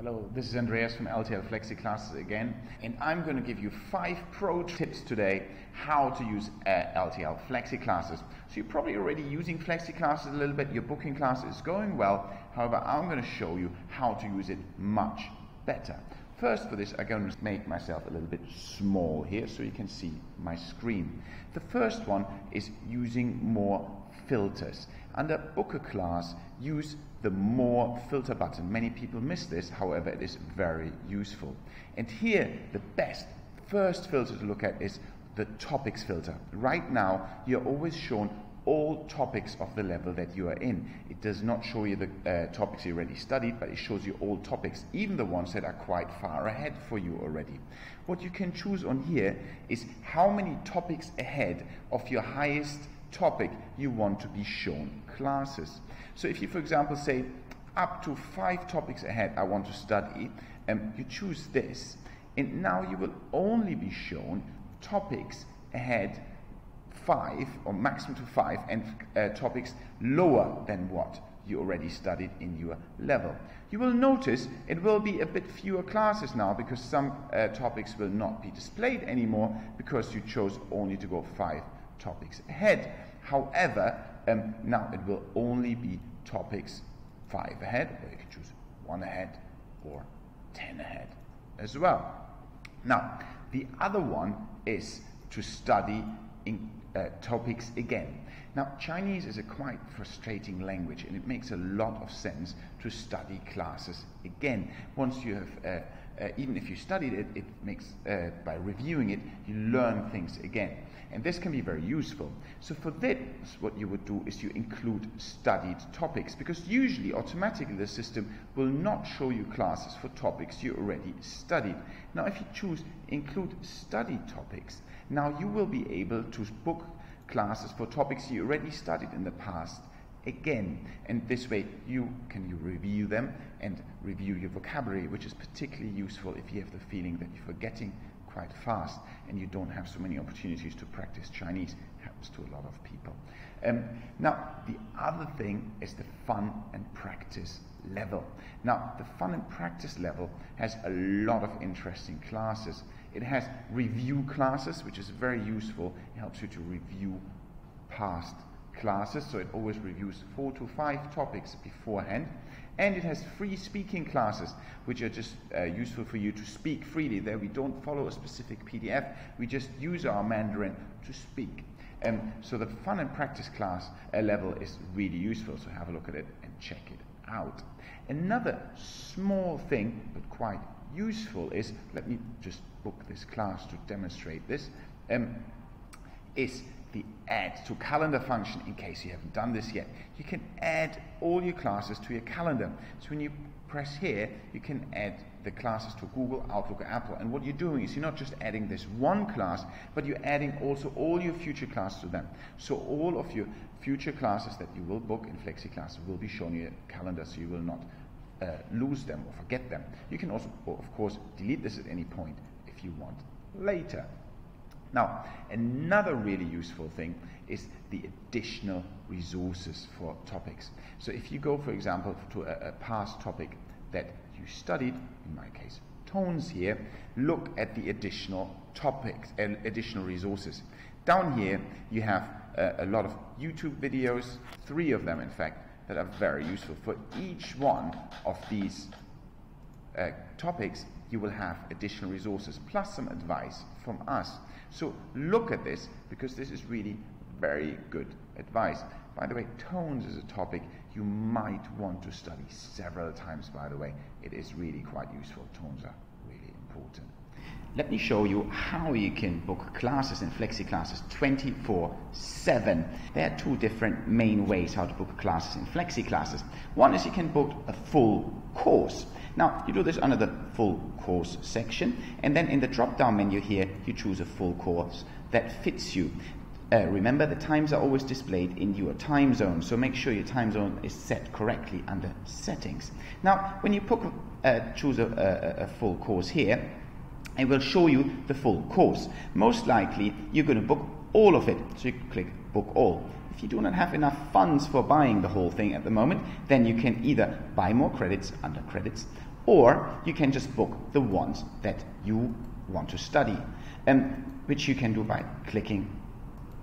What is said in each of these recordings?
Hello, this is Andreas from LTL Flexi Classes again, and I'm going to give you 5 pro tips today how to use LTL Flexi Classes. So you're probably already using Flexi Classes a little bit, your booking class is going well, however I'm going to show you how to use it much better. First for this I'm going to make myself a little bit small here so you can see my screen. The first one is using more filters. Under book a class, use the more filter button. Many people miss this, however it is very useful. And here the best first filter to look at is the topics filter. Right now you're always shown all topics of the level that you are in. It does not show you the topics you already studied, but it shows you all topics, even the ones that are quite far ahead for you already. What you can choose on here is how many topics ahead of your highest topic you want to be shown classes. So if you, for example, say up to 5 topics ahead I want to study, you choose this, and now you will only be shown topics ahead 5 or maximum to 5 and topics lower than what you already studied in your level. You will notice it will be a bit fewer classes now because some topics will not be displayed anymore because you chose only to go 5 topics ahead. However, now it will only be topics 5 ahead, or you can choose 1 ahead or 10 ahead as well. Now, the other one is to study in topics again. Now, Chinese is a quite frustrating language and it makes a lot of sense to study classes again. Once you have, even if you studied it, it makes, by reviewing it, you learn things again. And this can be very useful. So for this, what you would do is you include studied topics, because usually, automatically, the system will not show you classes for topics you already studied. Now, if you choose include studied topics, now you will be able to book classes for topics you already studied in the past again, and this way you can review them and review your vocabulary, which is particularly useful if you have the feeling that you're forgetting quite fast and you don't have so many opportunities to practice Chinese. It happens to a lot of people. Now, the other thing is the fun and practice level. Now, the fun and practice level has a lot of interesting classes. It has review classes, which is very useful. It helps you to review past classes, so it always reviews 4 to 5 topics beforehand. And it has free speaking classes, which are just useful for you to speak freely. There we don't follow a specific PDF, we just use our Mandarin to speak. So the fun and practice class level is really useful, so have a look at it and check it out. Another small thing, but quite useful, is, let me just book this class to demonstrate this, is the add to calendar function. In case you haven't done this yet, you can add all your classes to your calendar. So when you press here, you can add the classes to Google, Outlook, or Apple. And what you're doing is you're not just adding this one class, but you're adding also all your future classes to them. So all of your future classes that you will book in Flexi Classes will be shown in your calendar, so you will not lose them or forget them. You can also, of course, delete this at any point if you want later. Now, another really useful thing is the additional resources for topics. So if you go, for example, to a past topic that you studied, in my case, tones here, look at the additional topics and additional resources. Down here, you have a lot of YouTube videos, 3 of them, in fact, that are very useful. For each one of these topics, you will have additional resources, plus some advice from us. So look at this, because this is really very good advice. By the way, tones is a topic you might want to study several times, by the way. It is really quite useful. Tones are really important. Let me show you how you can book classes in Flexi Classes 24/7. There are 2 different main ways how to book classes in Flexi Classes. One is you can book a full course. Now, you do this under the full course section, and then in the drop-down menu here, you choose a full course that fits you. Remember, the times are always displayed in your time zone, so make sure your time zone is set correctly under settings. Now, when you choose a full course here, it will show you the full course. Most likely, you're going to book all of it, so you click Book All. If you do not have enough funds for buying the whole thing at the moment, then you can either buy more credits under Credits, or you can just book the ones that you want to study, which you can do by clicking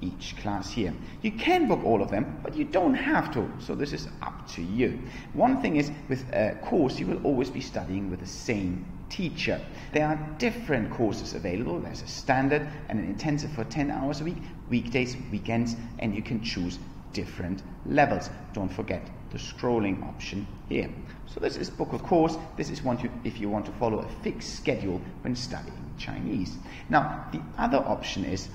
each class here. You can book all of them, but you don't have to, so this is up to you. One thing is, with a course you will always be studying with the same teacher. There are different courses available. There's a standard and an intensive for 10 hours a week, weekdays, weekends, and you can choose different levels. Don't forget the scrolling option here. So this is book a course. This is if you want to follow a fixed schedule when studying Chinese. Now the other option is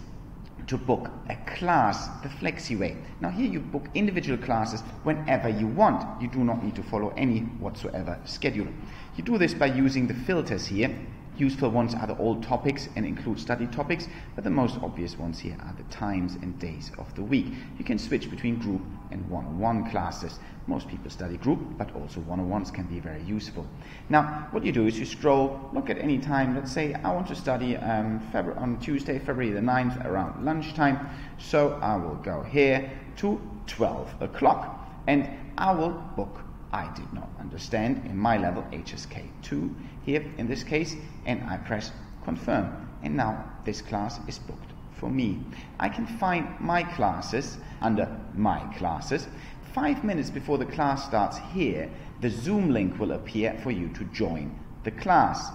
to book a class the Flexi way. Now here you book individual classes whenever you want. You do not need to follow any whatsoever schedule. You do this by using the filters here. Useful ones are the all topics and include study topics, but the most obvious ones here are the times and days of the week. You can switch between group and one-on-one classes. Most people study group, but also one-on-ones can be very useful. Now, what you do is you scroll, look at any time. Let's say I want to study on Tuesday, February the 9th around lunchtime. So I will go here to 12 o'clock and I will book I did not understand in my level HSK2 here in this case, and I press confirm, and now this class is booked for me. I can find my classes under my classes. 5 minutes before the class starts here, the Zoom link will appear for you to join the class.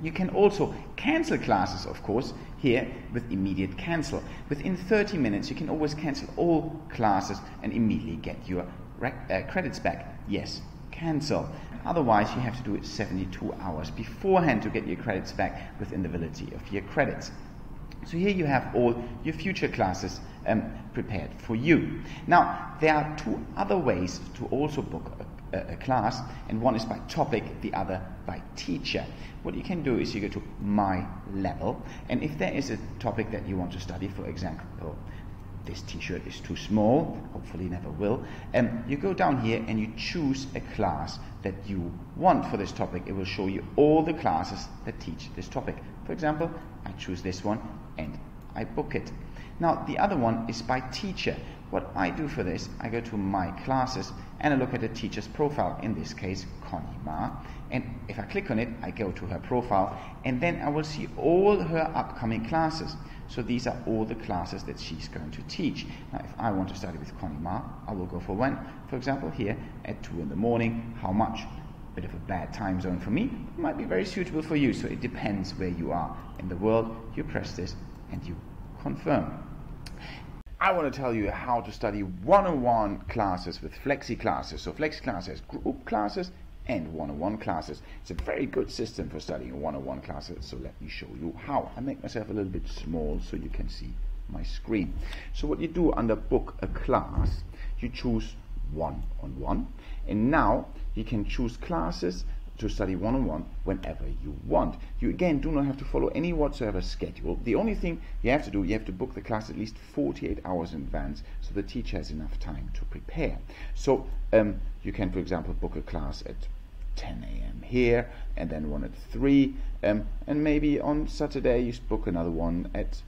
You can also cancel classes, of course, here with immediate cancel. Within 30 minutes you can always cancel all classes and immediately get your credits back. Yes, cancel. Otherwise you have to do it 72 hours beforehand to get your credits back within the validity of your credits. So here you have all your future classes prepared for you. Now there are two other ways to also book a class, and one is by topic, the other by teacher. What you can do is you go to my level, and if there is a topic that you want to study, for example, this t-shirt is too small, hopefully never will, you go down here and you choose a class that you want for this topic. It will show you all the classes that teach this topic. For example, I choose this one and I book it. Now the other one is by teacher. What I do for this, I go to my classes and I look at the teacher's profile, in this case Connie Ma, and if I click on it I go to her profile and then I will see all her upcoming classes. So these are all the classes that she's going to teach. Now if I want to study with Connie Ma, I will go for one, for example here at 2 in the morning. How much? Bit of a bad time zone for me, it might be very suitable for you, so it depends where you are in the world. You press this and you confirm. I want to tell you how to study one-on-one classes with Flexi Classes. So Flexi Classes has group classes and one-on-one classes. It's a very good system for studying one-on-one classes, so let me show you how. I make myself a little bit small so you can see my screen. So what you do under book a class, you choose one-on-one, and now you can choose classes to study one-on-one whenever you want. You again do not have to follow any whatsoever schedule. The only thing you have to do, you have to book the class at least 48 hours in advance so the teacher has enough time to prepare. So you can, for example, book a class at 10 a.m. here and then one at 3 and maybe on Saturday you book another one at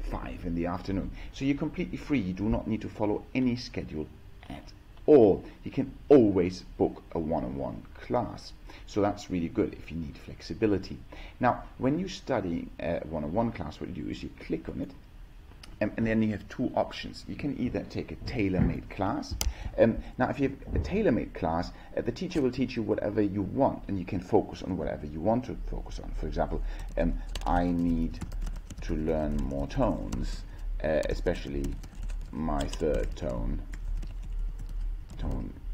5 in the afternoon. So you're completely free. You do not need to follow any schedule at all. You can always book a one-on-one class. So that's really good if you need flexibility. Now, when you study a one-on-one class, what you do is you click on it, and then you have two options. You can either take a tailor-made class. Now, if you have a tailor-made class, the teacher will teach you whatever you want, and you can focus on whatever you want to focus on. For example, I need to learn more tones, especially my third tone.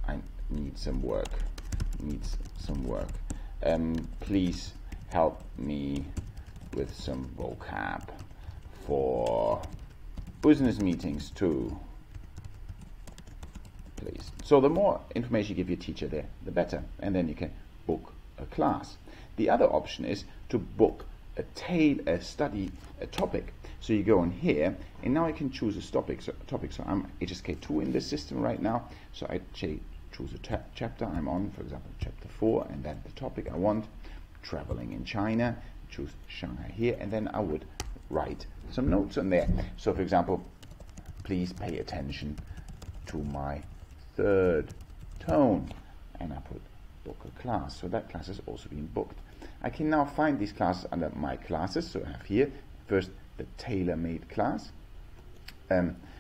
I need some work. Please help me with some vocab for business meetings too, please. So the more information you give your teacher there, the better, and then you can book a class. The other option is to book a topic. So you go on here, and now I can choose a topic. So I'm HSK2 in this system right now, so I choose a chapter I'm on, for example chapter 4, and then the topic I want, traveling in China, choose Shanghai here, and then I would write some notes on there. So for example, please pay attention to my third tone, and I put book a class. So that class has also been booked. I can now find these classes under my classes. So I have here first the tailor-made class.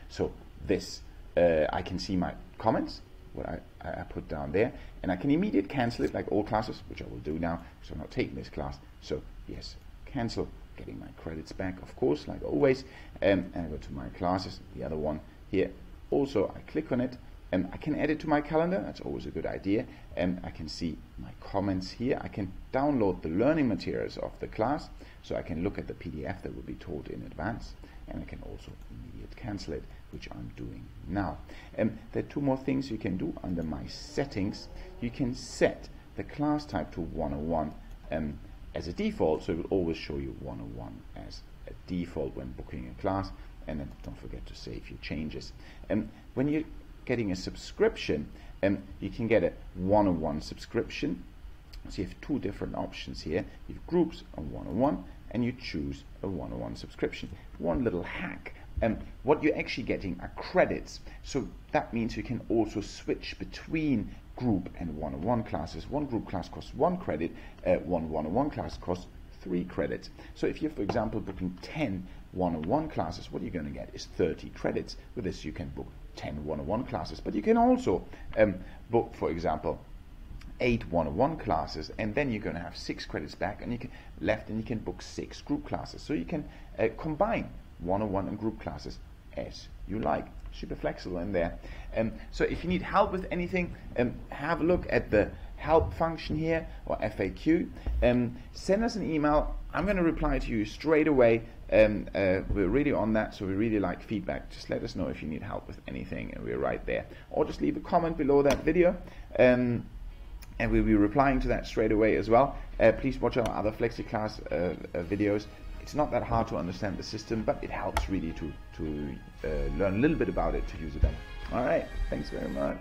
So this, I can see my comments, what I put down there, and I can immediately cancel it like all classes, which I will do now. So I'm not taking this class. So yes, cancel, getting my credits back, of course, like always. And I go to my classes, the other one here. Also, I click on it. I can add it to my calendar. That's always a good idea. I can see my comments here. I can download the learning materials of the class, so I can look at the PDF that will be taught in advance, and I can also immediately cancel it, which I'm doing now. There are two more things you can do under my settings. You can set the class type to 101 as a default, so it will always show you 101 as a default when booking a class, and then don't forget to save your changes. When you're getting a subscription, you can get a 101 subscription. So you have two different options here. You have groups on 101, and you choose a 101 subscription. One little hack, what you're actually getting are credits. So that means you can also switch between group and 101 classes. One group class costs 1 credit, one 101 class costs 3 credits. So if you're, for example, booking 10 101 classes, what you're going to get is 30 credits. With this, you can book 10 101 classes, but you can also book, for example, 8 101 classes, and then you're going to have 6 credits back, and you can book 6 group classes. So you can combine 101 and group classes as you like. Super flexible in there. So if you need help with anything, have a look at the help function here, or FAQ. Send us an email. I'm going to reply to you straight away. We're really on that, so we really like feedback. Just let us know if you need help with anything, and we're right there. Or just leave a comment below that video, and we'll be replying to that straight away as well. Please watch our other Flexi Class videos. It's not that hard to understand the system, but it helps really to learn a little bit about it, to use it better. All right, thanks very much.